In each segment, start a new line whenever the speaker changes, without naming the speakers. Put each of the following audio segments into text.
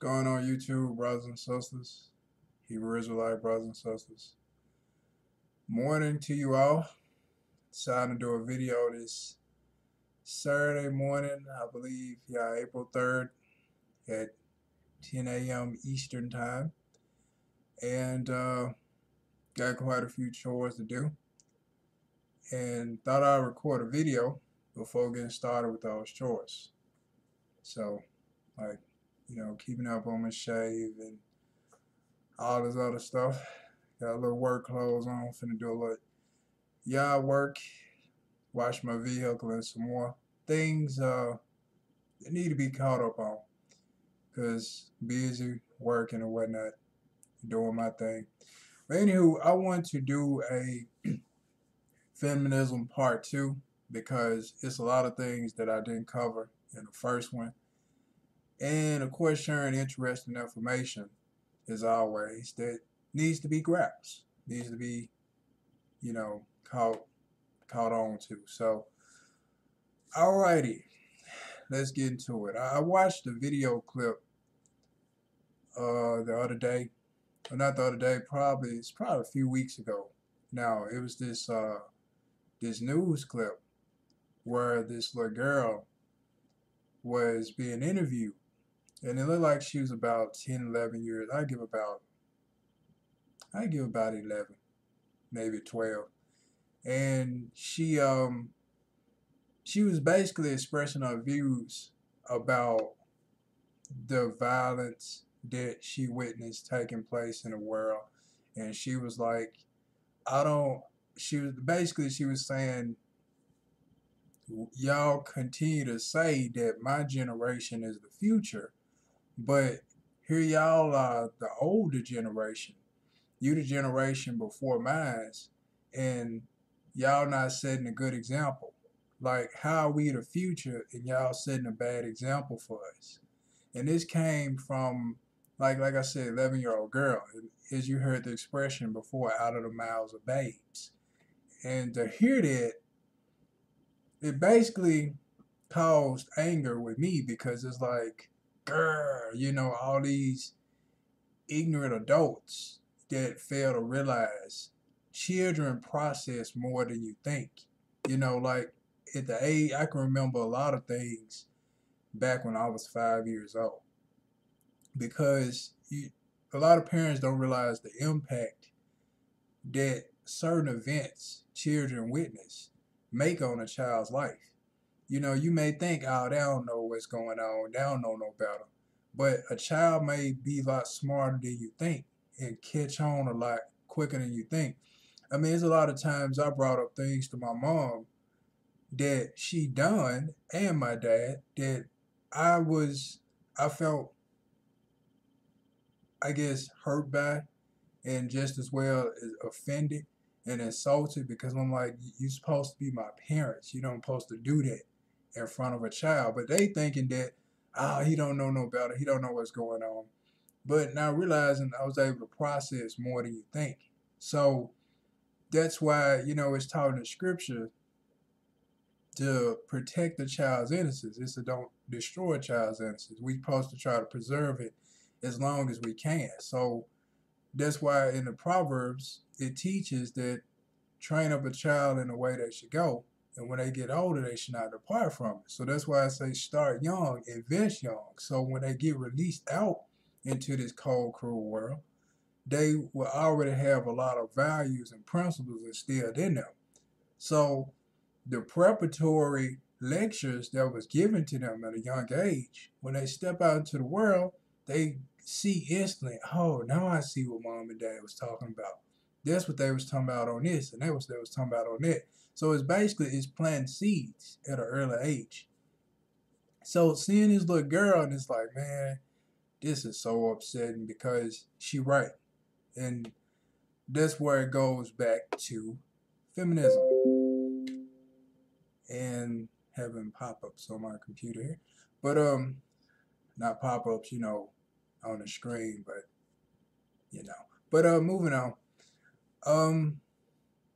Going on YouTube, brothers and sisters, Hebrew Israelite brothers and sisters. Morning to you all. Decided to do a video this Saturday morning, I believe, April 3rd at 10 a.m. Eastern Time. And got quite a few chores to do. And thought I'd record a video before getting started with those chores. So, keeping up on my shave and all this other stuff. Got a little work clothes on, finna do a little yard work, wash my vehicle and some more things that need to be caught up on. Cause busy working and whatnot, doing my thing. But anywho, I want to do a feminism part 2 because it's a lot of things that I didn't cover in the first one. And of course, sharing interesting information as always that needs to be grasped, needs to be, caught on to. So, alrighty, let's get into it. I watched a video clip the other day, or not the other day, it's probably a few weeks ago. Now it was this news clip where this little girl was being interviewed, and it looked like she was about 10, 11 years. I give about 11, maybe 12, and she was basically expressing her views about the violence that she witnessed taking place in the world. And she was like, she was saying, y'all continue to say that my generation is the future, but here y'all are the older generation. You the generation before mine, and y'all not setting a good example. Like, how are we the future and y'all setting a bad example for us? And this came from, like I said, 11-year-old girl. As you heard the expression before, out of the mouths of babes. And to hear that, it basically caused anger with me because it's like, girl, all these ignorant adults that fail to realize children process more than you think. Like at the age, I can remember a lot of things back when I was 5 years old, because a lot of parents don't realize the impact that certain events children witness make on a child's life. You may think, oh, they don't know what's going on, they don't know no better. But a child may be a lot smarter than you think and catch on a lot quicker than you think. I mean, there's a lot of times I brought up things to my mom that she done, and my dad, that I felt, I guess, hurt by, and just as well as offended and insulted, because I'm like, you're supposed to be my parents. You don't supposed to do that in front of a child. But they thinking that, he don't know no better. He don't know what's going on. But now realizing I was able to process more than you think. So that's why, it's taught in the scripture to protect the child's innocence. It's to don't destroy a child's innocence. We're supposed to try to preserve it as long as we can. So that's why in the Proverbs, it teaches that train up a child in the way they should go, and when they get older, they should not depart from it. So that's why I say start young, invest young. So when they get released out into this cold, cruel world, they will already have a lot of values and principles instilled in them. So the preparatory lectures that was given to them at a young age, when they step out into the world, they see instantly, oh, now I see what mom and dad was talking about. That's what they was talking about on this, and that's what they was talking about on that. So it's planting seeds at an early age. So seeing this little girl, and it's like, man, this is so upsetting because she right. And that's where it goes back to feminism and having pop-ups on my computer here. But not pop-ups, on the screen, but But moving on.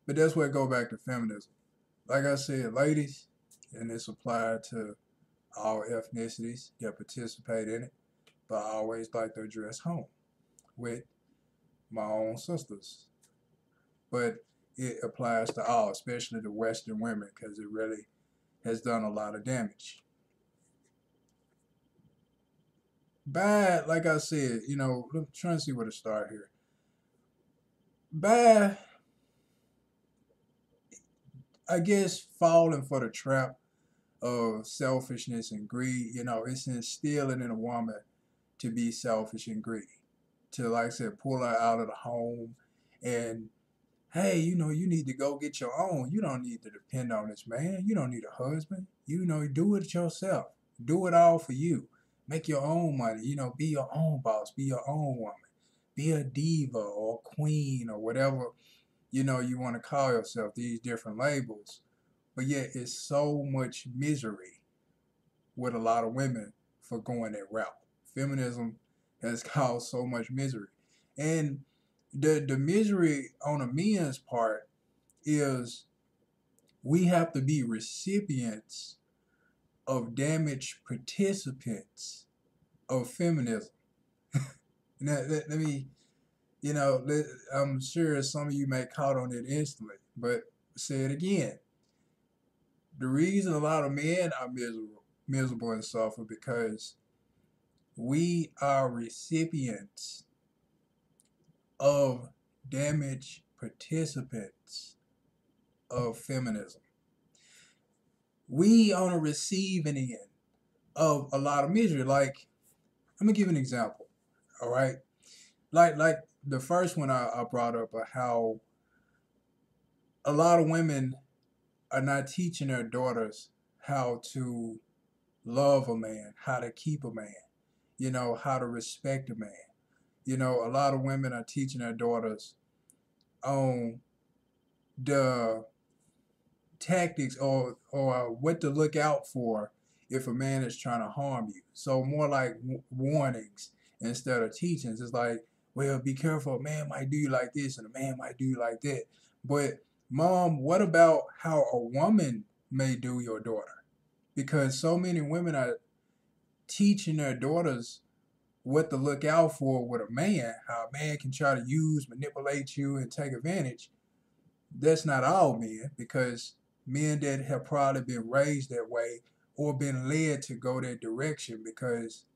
But that's where it go back to feminism. Like I said, ladies, and this applied to all ethnicities that participate in it. but I always like to address home with my own sisters. But it applies to all, especially the Western women, because it really has done a lot of damage. Bad, like I said, I'm trying to see where to start here. Bad, I guess, falling for the trap of selfishness and greed. It's instilling in a woman to be selfish and greedy, to, like I said, pull her out of the home and, hey, you need to go get your own. You don't need to depend on this man. You don't need a husband. Do it yourself. Do it all for you. Make your own money. Be your own boss. Be your own woman. Be a diva or a queen or whatever, you want to call yourself, these different labels. But yet it's so much misery with a lot of women for going that route. Feminism has caused so much misery. And the misery on a men's part is we have to be recipients of damaged participants of feminism. Now, let me, I'm sure some of you may caught on it instantly, but say it again. The reason a lot of men are miserable and suffer because we are recipients of damaged participants of feminism. We on a receiving end of a lot of misery. Like, I'm gonna give an example. All right, like the first one I brought up, how a lot of women are not teaching their daughters how to love a man, how to keep a man, how to respect a man. A lot of women are teaching their daughters on the tactics or what to look out for if a man is trying to harm you. So more like warnings instead of teachings. It's like, well, be careful. A man might do you like this and a man might do you like that. But mom, what about how a woman may do your daughter? Because so many women are teaching their daughters what to look out for with a man, how a man can try to use, manipulate you, and take advantage. That's not all men, because men that have probably been raised that way or been led to go that direction because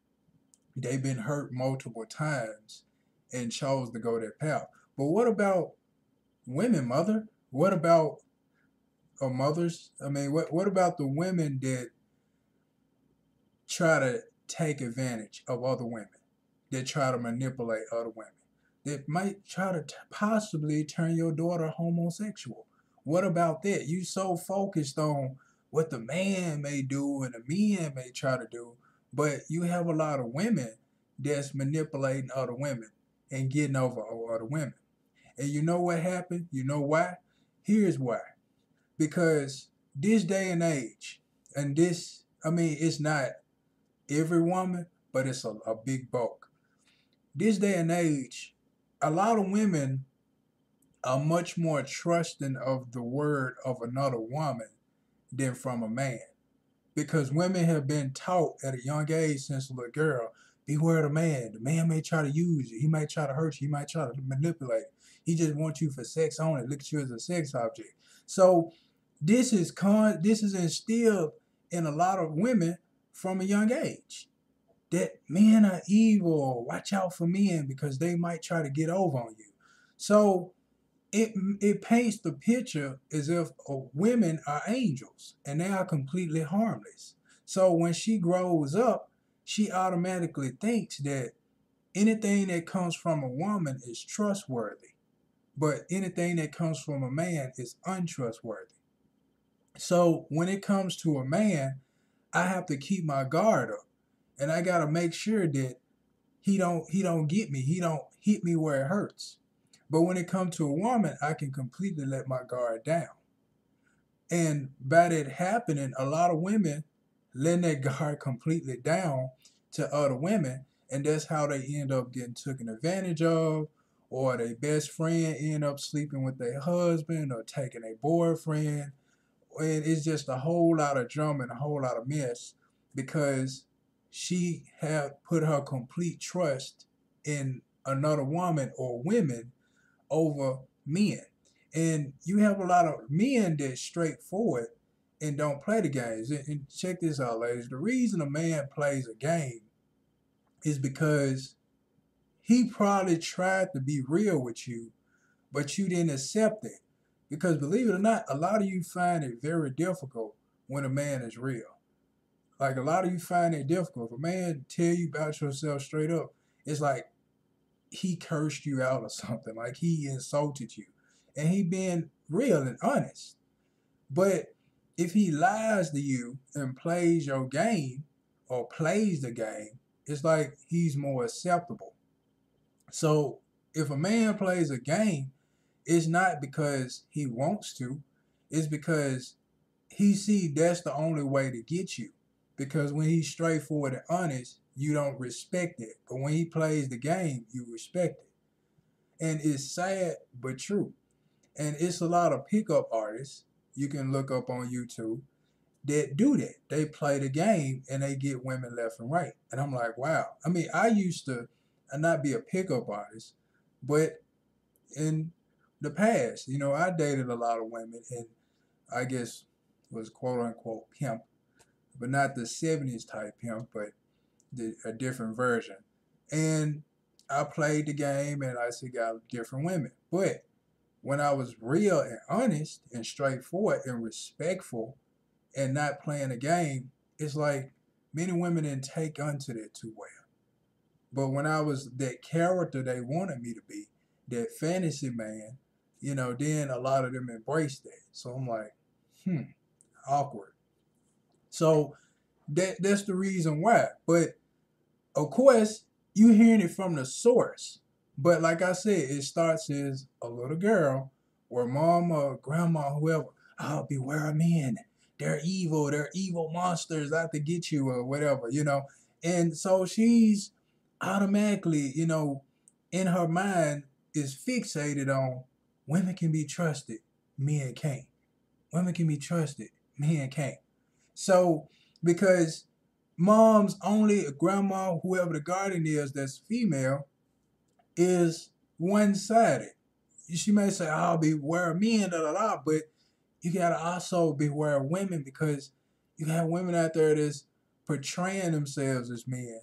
they've been hurt multiple times and chose to go that path. But what about women, mother? What about mothers? I mean, what about the women that try to take advantage of other women, that try to manipulate other women, that might try to possibly turn your daughter homosexual? What about that? You so focused on what the man may do and the men may try to do, but you have a lot of women that's manipulating other women and getting over other women. And you know what happened? You know why? Here's why. Because this day and age, and this, I mean, it's not every woman, but it's a big bulk. This day and age, a lot of women are much more trusting of the word of another woman than from a man. Because women have been taught at a young age since a little girl, beware of the man. The man may try to use you. He might try to hurt you. He might try to manipulate. He just wants you for sex only. Look at you as a sex object. So this is instilled in a lot of women from a young age, that men are evil. Watch out for men because they might try to get over on you. So it paints the picture as if women are angels and they are completely harmless. So when she grows up, she automatically thinks that anything that comes from a woman is trustworthy, but anything that comes from a man is untrustworthy. So when it comes to a man, I have to keep my guard up, and I gotta make sure that he don't get me. He don't hit me where it hurts. But when it comes to a woman, I can completely let my guard down. And by that happening, a lot of women letting that guard completely down to other women, and that's how they end up getting taken advantage of, or their best friend end up sleeping with their husband or taking a boyfriend. And it's just a whole lot of drama and a whole lot of mess because she had put her complete trust in another woman or women over men. And you have a lot of men that's straightforward and don't play the games. And check this out, ladies. The reason a man plays a game is because he probably tried to be real with you, but you didn't accept it. Because believe it or not, a lot of you find it very difficult when a man is real. Like a lot of you find it difficult. If a man tell you about yourself straight up, it's like he cursed you out or something. Like he insulted you. And he being real and honest. But if he lies to you and plays your game or plays the game, it's like he's more acceptable. So if a man plays a game, it's not because he wants to, it's because he see that's the only way to get you. Because when he's straightforward and honest, you don't respect it. But when he plays the game, you respect it. And it's sad but true. And it's a lot of pickup artists you can look up on YouTube that do that. They play the game and they get women left and right. And I'm like, wow. I mean, I used to not be a pickup artist, but in the past, I dated a lot of women and I guess was quote unquote pimp, but not the 70s type pimp, but a different version. And I played the game and I still got different women. But when I was real and honest and straightforward and respectful and not playing a game, it's like many women didn't take unto that too well. But when I was that character they wanted me to be, that fantasy man, then a lot of them embraced that. So I'm like, awkward. So that's the reason why. But of course, you hearing it from the source. But like I said, it starts as a little girl or mom or grandma, whoever. Oh, beware of men. They're evil. They're evil monsters out to get you or whatever. And so she's automatically, in her mind is fixated on women can be trusted, men can't. Women can be trusted, men can't. So because mom's only grandma, whoever the guardian is that's female, is one-sided. She may say, "I'll beware of men," da da da, but you gotta also beware of women because you have women out there that's portraying themselves as men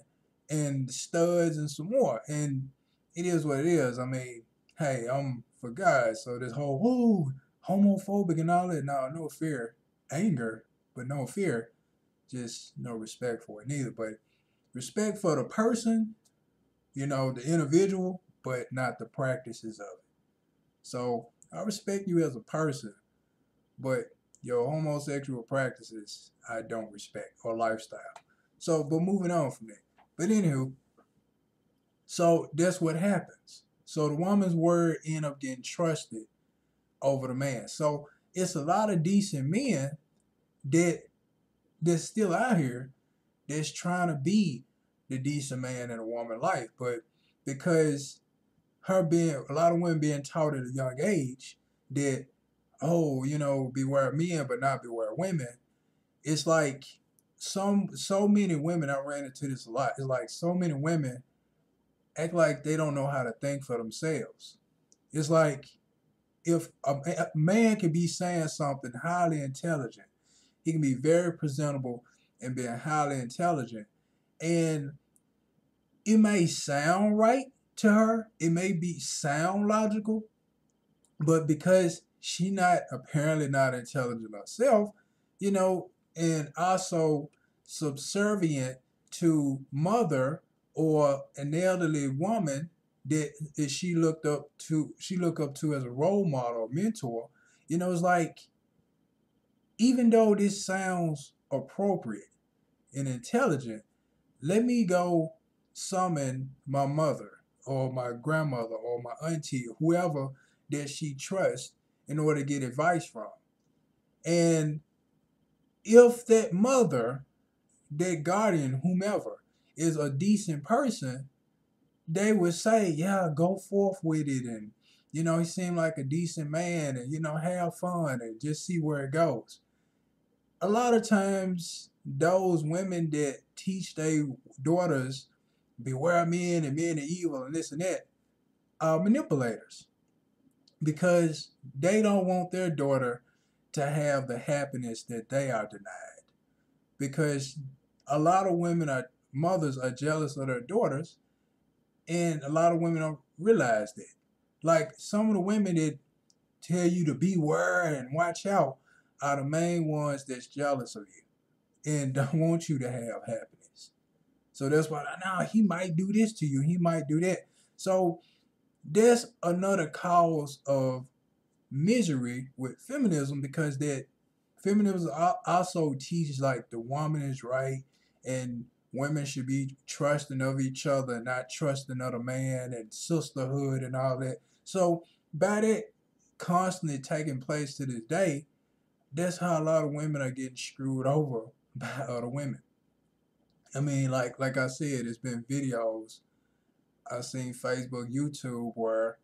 and studs and some more. And it is what it is. I mean, hey, I'm for guys, so this whole woo homophobic and all that, no fear, anger, but no fear, just no respect for it neither. But respect for the person, the individual, but not the practices of it. So I respect you as a person, but your homosexual practices I don't respect or lifestyle. So, but moving on from that. But anywho, so that's what happens. So the woman's word end up getting trusted over the man. So it's a lot of decent men that's still out here that's trying to be the decent man in a woman's life, but because a lot of women being taught at a young age that, oh, beware of men but not beware of women. It's like so many women, I ran into this a lot. It's like so many women act like they don't know how to think for themselves. It's like if a man can be saying something highly intelligent, he can be very presentable and being highly intelligent, and it may sound right to her, it may be sound logical, but because she not apparently not intelligent herself, and also subservient to mother or an elderly woman that she look up to as a role model or mentor, it's like even though this sounds appropriate and intelligent, let me go summon my mother or my grandmother or my auntie or whoever that she trusts in order to get advice from. And if that mother, that guardian, whomever, is a decent person, they would say, yeah, go forth with it. And, he seemed like a decent man and, have fun and just see where it goes. A lot of times, those women that teach their daughters beware men and men are evil and this and that are manipulators because they don't want their daughter to have the happiness that they are denied. Because a lot of women are mothers are jealous of their daughters, and a lot of women don't realize that. Like some of the women that tell you to beware and watch out are the main ones that's jealous of you and don't want you to have happiness. So that's why now he might do this to you, he might do that. So there's another cause of misery with feminism because that feminism also teaches like the woman is right and women should be trusting of each other and not trust another man and sisterhood and all that. So by that constantly taking place to this day, that's how a lot of women are getting screwed over by other women. I mean, like I said, it's been videos I've seen Facebook, YouTube where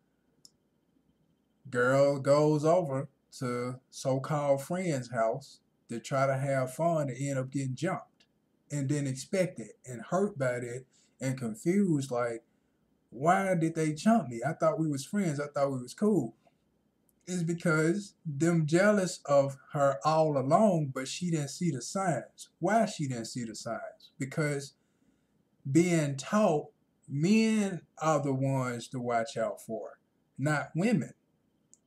girl goes over to so-called friend's house to try to have fun and end up getting jumped and then expected and hurt by that and confused like why did they jump me? I thought we was friends. I thought we was cool. It's because them jealous of her all along, but she didn't see the signs. Why she didn't see the signs? Because being taught men are the ones to watch out for, not women.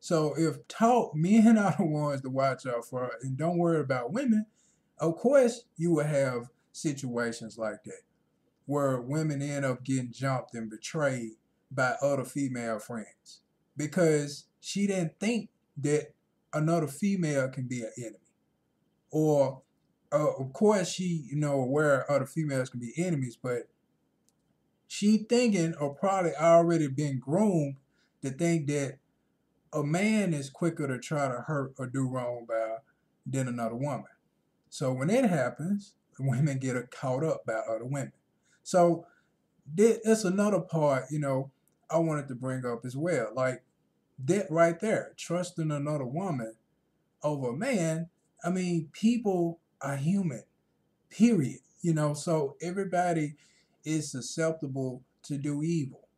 So if taught men are the ones to watch out for and don't worry about women, of course you will have situations like that where women end up getting jumped and betrayed by other female friends because she didn't think that another female can be an enemy. Or of course she, aware other females can be enemies, but she thinking or probably already been groomed to think that a man is quicker to try to hurt or do wrong by than another woman. So when it happens, women get caught up by other women. So that's another part, I wanted to bring up as well. Like that right there, trusting another woman over a man. I mean, people are human, period. So everybody is susceptible to do evil.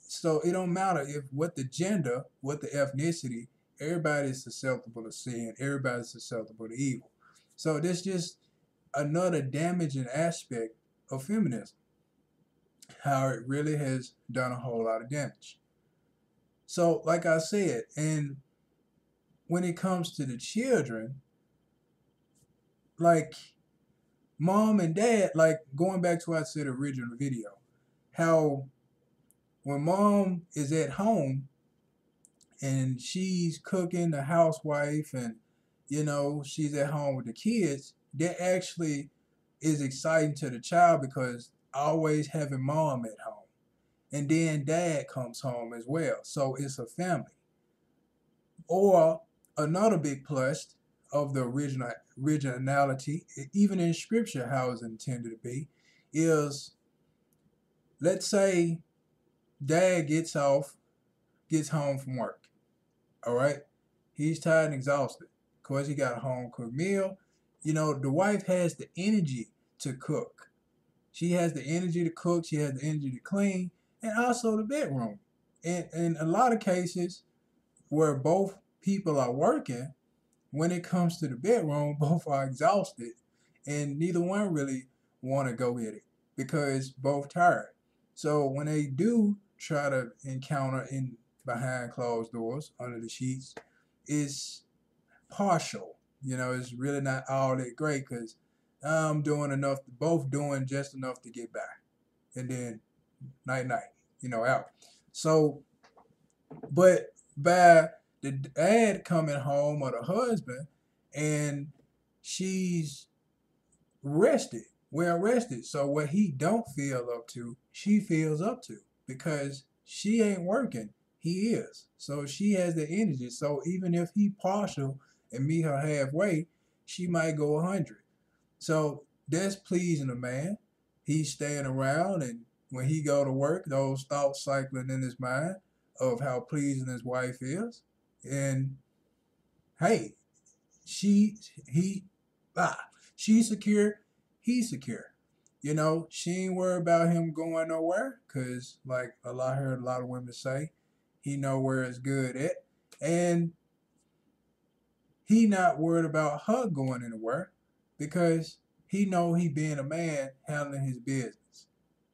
So it don't matter if what the gender, what the ethnicity, everybody's susceptible to sin, everybody's susceptible to evil. So this just another damaging aspect of feminism, how it really has done a whole lot of damage. So like I said, and when it comes to the children, like mom and dad, like going back to what I said original video, how when mom is at home and she's cooking, the housewife, and she's at home with the kids, that actually is exciting to the child because always having mom at home. And then dad comes home as well. So it's a family. Or another big plus of the originality, even in scripture, how it's intended to be, is let's say dad gets home from work. All right. He's tired and exhausted. Of course, he got a home cooked meal. The wife has the energy to cook. She has the energy to cook. She has the energy to clean, and also the bedroom. And in a lot of cases where both people are working, when it comes to the bedroom, both are exhausted, and neither one really want to go with it because both tired. So when they do try to encounter in behind closed doors under the sheets, it's partial. It's really not all that great because I'm doing enough, both doing just enough to get by. And then night night, out. So, but by the dad coming home or the husband and she's rested, well rested. So what he don't feel up to, she feels up to because she ain't working. He is. So she has the energy. So even if he partial and meet her halfway, she might go 100. So that's pleasing a man. He's staying around, and when he go to work, those thoughts cycling in his mind of how pleasing his wife is. And hey, she he she's secure, he's secure. She ain't worried about him going nowhere, cause like I heard a lot of women say, he know where it's good at, and he not worried about her going anywhere, because he know he being a man handling his business,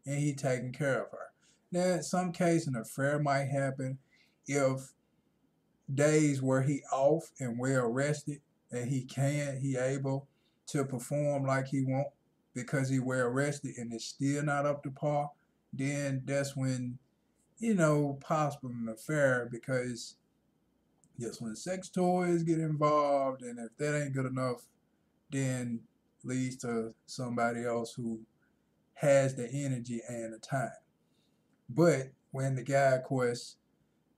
and he taking care of her. Now, in some case, an affair might happen if days where he off and well rested, and he able to perform like he want because he well rested and it's still not up to par. Then that's when possible an affair, because just when sex toys get involved, and if that ain't good enough, then leads to somebody else who has the energy and the time. But when the guy, of course,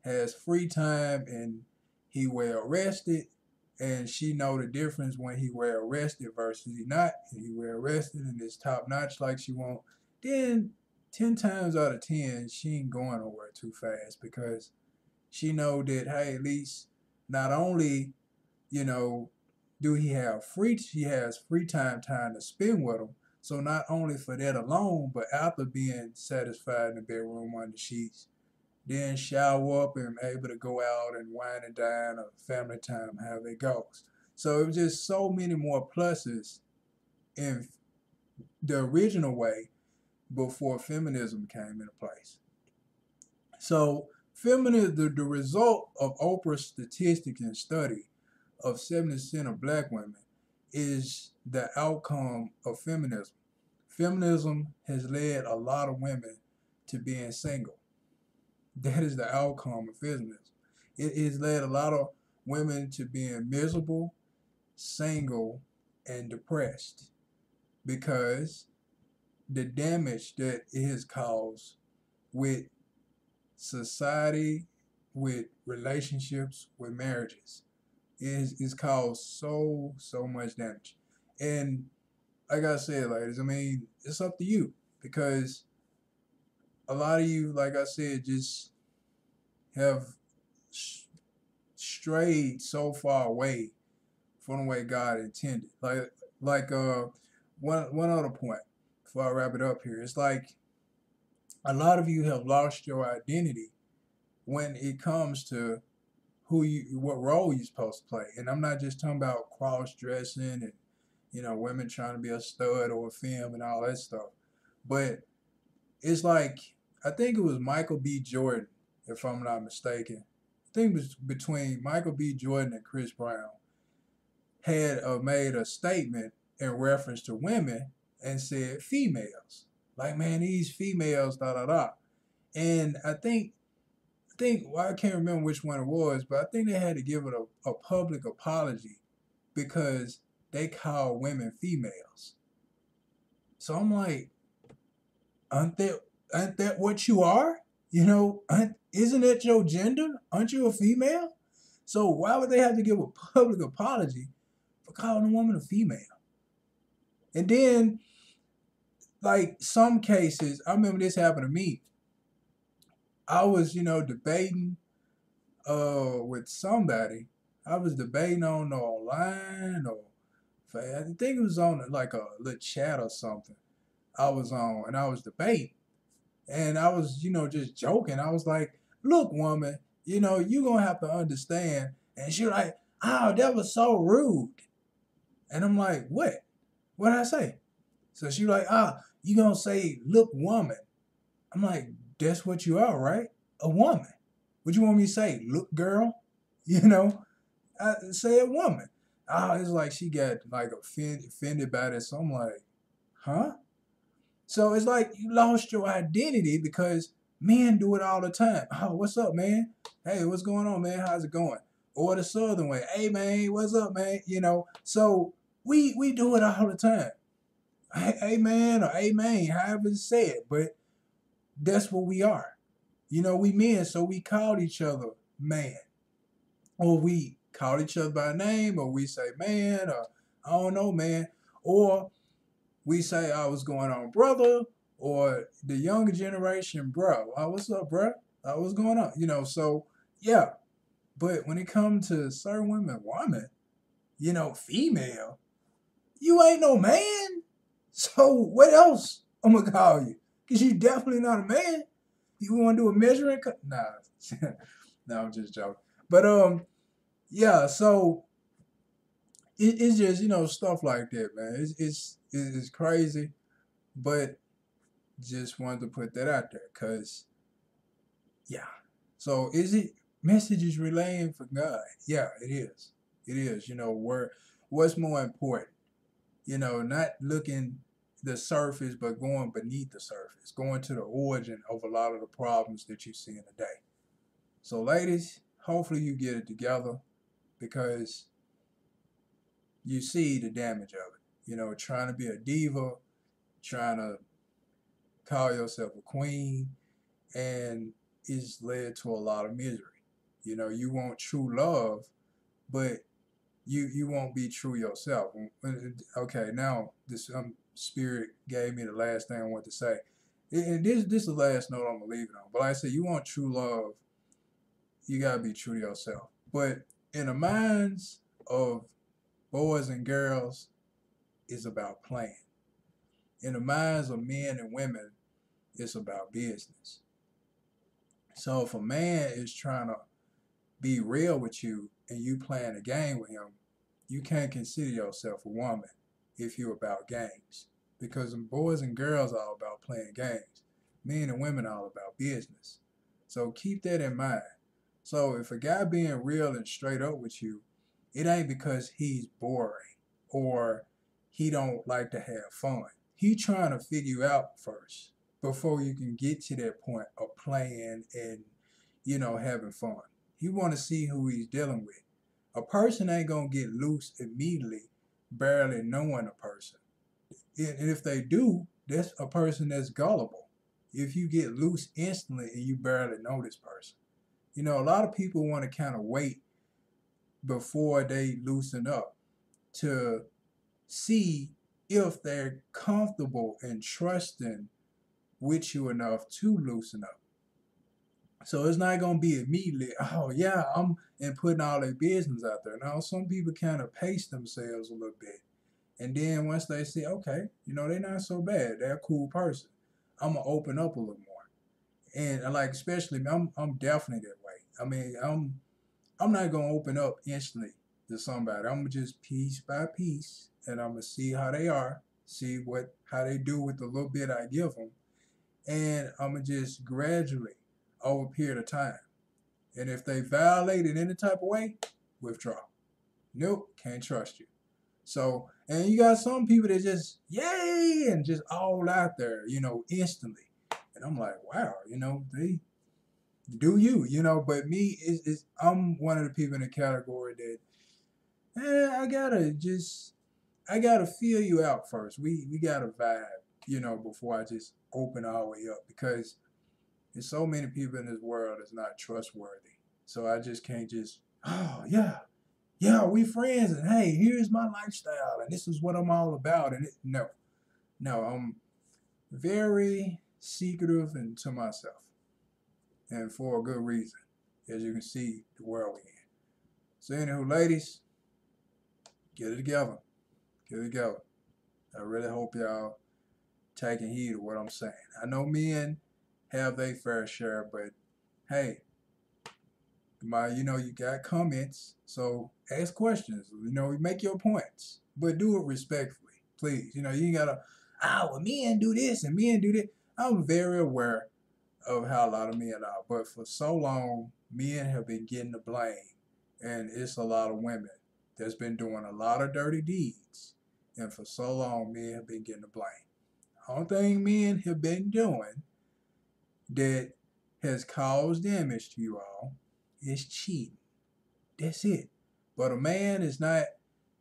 has free time and he well rested, and she know the difference when he well rested versus he not, and he well rested and it's top notch like she want, then 10 times out of 10 she ain't going nowhere too fast, because she know that, hey, at least not only you know do he has free time to spend with him. So not only for that alone, but after being satisfied in the bedroom under sheets, then shower up and able to go out and wine and dine or family time, however it goes. So it was just so many more pluses in the original way before feminism came into place. So feminism, the result of Oprah's statistics and study of 70% of black women is the outcome of feminism. Feminism has led a lot of women to being single. That is the outcome of feminism. It has led a lot of women to being miserable, single, and depressed, because the damage that it has caused with society, with relationships, with marriages, is caused so much damage. And like I said, ladies, I mean, it's up to you, because a lot of you, like I said, just have strayed so far away from the way God intended. Like one other point before I wrap it up here. It's like a lot of you have lost your identity when it comes to what role you're supposed to play. And I'm not just talking about cross dressing and women trying to be a stud or a femme and all that stuff. But it's like, I think it was Michael B. Jordan, if I'm not mistaken. I think it was between Michael B. Jordan and Chris Brown had made a statement in reference to women and said females. Like, man, these females, da da da. And well, I can't remember which one it was, but I think they had to give it a public apology because they call women females. So I'm like, aren't that what you are? Isn't that your gender? Aren't you a female? So why would they have to give a public apology for calling a woman a female? And then, like some cases, I remember this happened to me. I was, debating with somebody. I was debating on online, or I think it was on like a little chat or something. I was on, and I was debating. And I was, just joking. I was like, look, woman, you gonna have to understand. And she was like, oh, that was so rude. And I'm like, what? What did I say? So she was like, you gonna say, look, woman. I'm like, that's what you are, right? A woman. What you want me to say? Look, girl? I say a woman. It's like she got like offended by this. So I'm like, huh? So it's like you lost your identity because men do it all the time. Oh, what's up, man? Hey, what's going on, man? How's it going? Or the southern way. Hey, man, what's up, man? So we do it all the time. Hey, man, or hey, man, however it's said. But that's what we are. We men, so we call each other man. Or we call each other by name, or we say man, or I don't know, man. Or we say, oh, what's going on, brother? Or the younger generation, bro. Oh, what's up, bro? Oh, what's going on? So, yeah. But when it comes to certain women, female, you ain't no man. So what else I'm gonna call you? Cause you definitely not a man. You want to do a measuring? Nah, no, I'm just joking. But yeah. So it's just stuff like that, man. It's crazy, but just wanted to put that out there, cause yeah. So is it messages relaying for God? Yeah, it is. It is. What's more important? Not looking the surface, but going beneath the surface, going to the origin of a lot of the problems that you see in the day. So, ladies, hopefully you get it together because you see the damage of it. Trying to be a diva, trying to call yourself a queen, and it's led to a lot of misery. You want true love, but you won't be true yourself. Okay, now this spirit gave me the last thing I want to say. And this is the last note I'm gonna leave it on. But like I said, you want true love, you gotta be true to yourself. But in the minds of boys and girls, it's about playing. In the minds of men and women, it's about business. So if a man is trying to be real with you and you playing a game with him, you can't consider yourself a woman if you're about games. Because boys and girls are all about playing games. Men and women are all about business. So keep that in mind. So if a guy being real and straight up with you, it ain't because he's boring or he don't like to have fun. He trying to figure you out first before you can get to that point of playing and having fun. He want to see who he's dealing with. A person ain't gonna get loose immediately, barely knowing a person. And if they do, that's a person that's gullible. If you get loose instantly and you barely know this person, a lot of people want to kind of wait before they loosen up to see if they're comfortable and trusting with you enough to loosen up. So it's not gonna be immediately, oh yeah, I'm and putting all their business out there. Now some people kind of pace themselves a little bit. And then once they see, okay, they're not so bad. They're a cool person. I'm gonna open up a little more. And like especially I'm definitely that way. I mean, I'm not gonna open up instantly to somebody. I'm gonna just piece by piece and I'm gonna see how they are, see how they do with the little bit I give them. And I'm gonna just gradually over a period of time. And if they violate in any type of way, withdraw. Nope, can't trust you. So, and you got some people that just, yay, and just all out there, instantly. And I'm like, wow, they do but me, I'm one of the people in the category that, I gotta feel you out first. We gotta vibe, before I just open all the way up because there's so many people in this world that's not trustworthy. So I just can't just, oh yeah, we friends, and hey, here's my lifestyle, and this is what I'm all about. And no, I'm very secretive and to myself, and for a good reason, as you can see the world we're in. So anywho, ladies, get it together, get it together. I really hope y'all taking heed of what I'm saying. I know men have their fair share, but hey, you got comments, so ask questions. Make your points, but do it respectfully, please. You ain't gotta, well, men do this and men do that. I'm very aware of how a lot of men are, but for so long, men have been getting the blame, and it's a lot of women that's been doing a lot of dirty deeds, and for so long, men have been getting the blame. Only thing men have been doing that has caused damage to you all is cheating. That's it. But a man is not,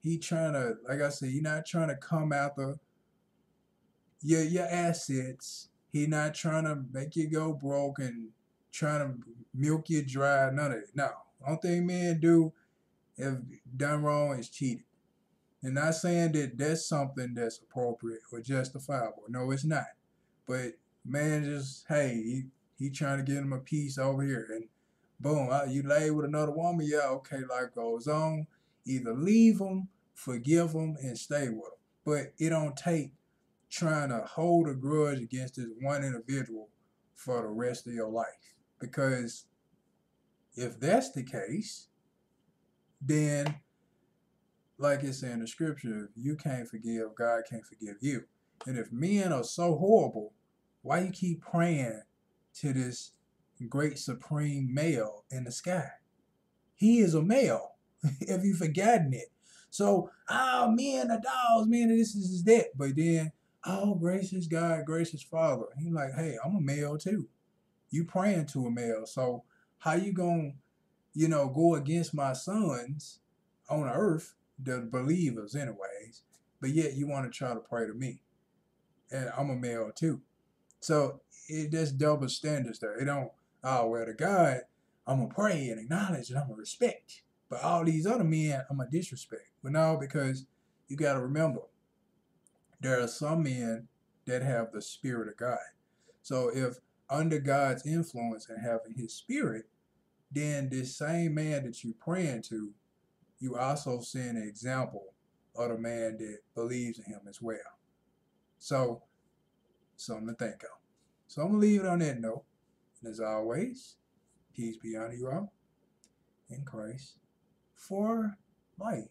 he trying to, like I said, he not trying to come after your assets. He not trying to make you go broke and trying to milk you dry. None of it. No. Only thing men do if done wrong is cheating. And not saying that that's something that's appropriate or justifiable. No, it's not. But man just, hey, he trying to get him a piece over here. And boom, you lay with another woman, yeah, okay, life goes on. Either leave them, forgive them, and stay with them. But it don't take trying to hold a grudge against this one individual for the rest of your life. Because if that's the case, then, like it's in the scripture, if you can't forgive, God can't forgive you. And if men are so horrible, why you keep praying to this great supreme male in the sky? He is a male. Have you forgotten it? So, men are dogs, men are this is that. But then, gracious God, gracious Father. He like, hey, I'm a male too. You praying to a male. So how you gonna, go against my sons on earth, the believers anyways, but yet you want to try to pray to me. And I'm a male too. So there's double standards there. It don't, to God, I'm going to pray and acknowledge and I'm going to respect. But all these other men, I'm going to disrespect. But no, because you got to remember, there are some men that have the spirit of God. So if under God's influence and having his spirit, then this same man that you're praying to, you also send an example of the man that believes in him as well. So, something to think of. So I'm going to leave it on that note. And as always, peace be unto you all in Christ for life.